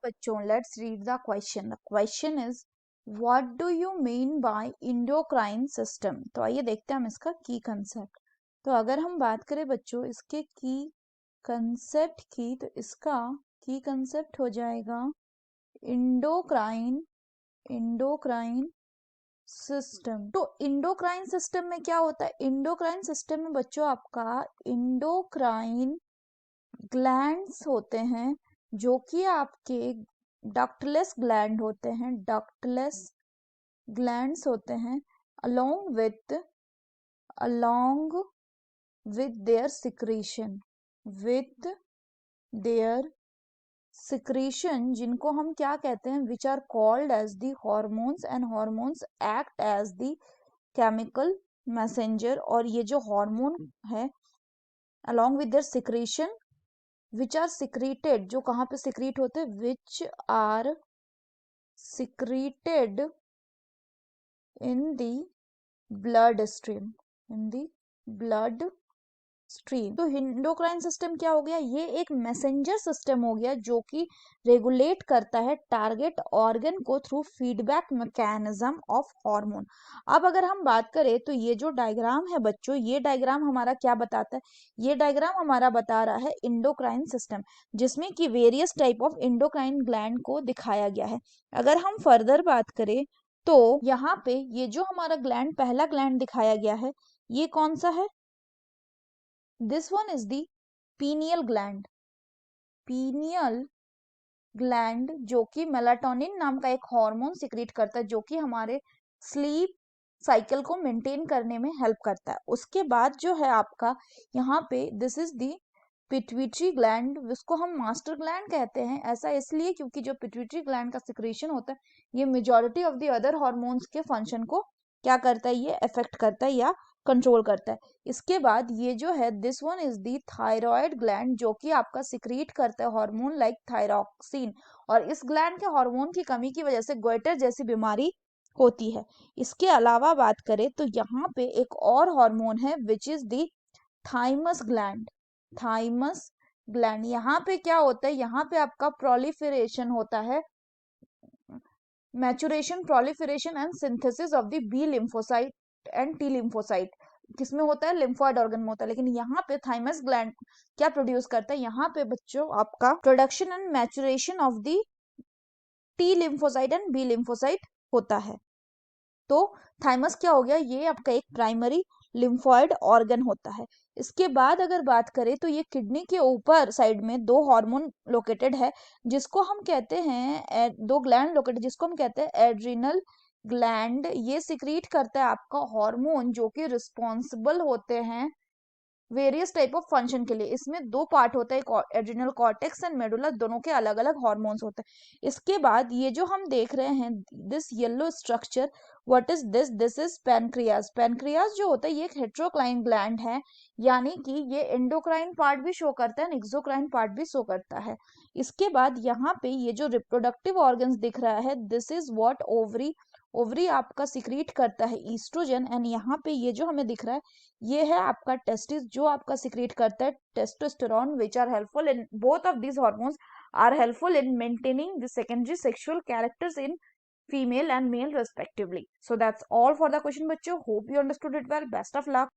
बच्चों, let's read the question. The question is what do you mean by endocrine system. तो आइए देखते हैं हम इसका की कंसेप्ट. तो अगर हम बात करें बच्चों इसके की कंसेप्ट की, तो इसका की कंसेप्ट हो जाएगा इंडोक्राइन सिस्टम. तो इंडोक्राइन सिस्टम में क्या होता है? इंडोक्राइन सिस्टम में बच्चों आपका इंडोक्राइन ग्लैंड्स होते हैं जो कि आपके डक्टलेस ग्लैंड होते हैं, डक्टलेस ग्लैंड्स होते हैं along with their secretion, जिनको हम क्या कहते हैं, which are called as the hormones, and hormones act as the chemical messenger. और ये जो हार्मोन है along with their secretion which are secreted, जो कहाँ पे secrete होते हैं, which are secreted in the blood stream, तो इंडोक्राइन सिस्टम क्या हो गया? ये एक मैसेंजर सिस्टम हो गया जो कि रेगुलेट करता है टारगेट ऑर्गन को through feedback mechanism of hormone. अब अगर हम बात करें तो ये जो डायग्राम है बच्चों, ये डायग्राम हमारा क्या बताता है? ये डायग्राम हमारा बता रहा है इंडोक्राइन सिस्टम, जिसमें कि various type of endocrine gland को दिखाया गया है. अगर हम फर्दर बात करें तो यहाँ पे ये जो हमारा ग्लैंड, पहला ग्लैंड दिखाया गया है, ये कौन सा है? This one is the pineal gland. pineal gland जो कि मेलाटोनिन नाम का एक हार्मोन सिक्रीट करता है जो कि हमारे स्लीप साइकिल को मेंटेन करने में हेल्प करता है. उसके बाद जो है आपका यहाँ पे this is the pituitary gland, जिसको हम मास्टर ग्लैंड कहते हैं. ऐसा इसलिए क्योंकि जो पिट्यूटरी ग्लैंड का सिक्रेशन होता है, ये majority of the other hormones के फंक्शन को क्या करता है, ये इफेक्ट करता है या कंट्रोल करता है. इसके बाद ये जो है this one is the thyroid gland, जो कि आपका सिक्रीट करता है हार्मोन लाइक थायरॉक्सिन, और इस ग्लैंड के हार्मोन की कमी की वजह से गोइटर जैसी बीमारी होती है. इसके अलावा बात करें तो यहाँ पे एक और हार्मोन है which is the thymus gland. यहाँ पे क्या होता है? यहाँ पे आपका प्रोलिफरेशन होता है, maturation, proliferation and synthesis of the B lymphocyte and T lymphocyte. किसमें होता है? लिम्फोइड ऑर्गन में होता है. लेकिन यहाँ पे थाइमस ग्लैंड क्या प्रोड्यूस करता है? यहाँ पे बच्चों आपका production and maturation of the T lymphocyte and B lymphocyte होता है. तो थाइमस क्या हो गया? ये आपका एक प्राइमरी लिम्फोइड ऑर्गन होता है. इसके बाद अगर बात करें तो ये किडनी के ऊपर साइड में दो हार्मोन लोकेटेड है, जिसको हम कहते हैं, दो ग्लैंड लोकेटेड जिसको हम कहते हैं एड्रिनल ग्लैंड. ये सिक्रीट करता है आपका हार्मोन जो कि रिस्पॉन्सिबल होते हैं वेरियस टाइप ऑफ फंक्शन के लिए. इसमें दो पार्ट होता है, एक एड्रिनल कॉर्टेक्स एंड मेडुला, दोनों के अलग अलग हार्मोन्स होते हैं. इसके बाद ये जो हम देख रहे हैं this yellow structure, what is this? This is pancreas. Pancreas जो होता है ये एक हेट्रोक्राइन ग्लैंड है, यानी कि ये एंडोक्राइन पार्ट भी शो करता है, एक्सोक्राइन पार्ट भी शो करता है. इसके बाद यहाँ पे ये जो रिप्रोडक्टिव ऑर्गन्स दिख रहा है, दिस इज व्हाट ओवरी आपका सिक्रीट करता है ईस्ट्रोजन. एंड यहाँ पे ये जो हमें दिख रहा है, ये है आपका टेस्टिस, जो आपका सिक्रीट करता है testosterone, which are helpful in both of these hormones are helpful in maintaining the secondary sexual characters in female and male respectively. So that's all for the question बच्चों. Hope you understood it well. Best of luck.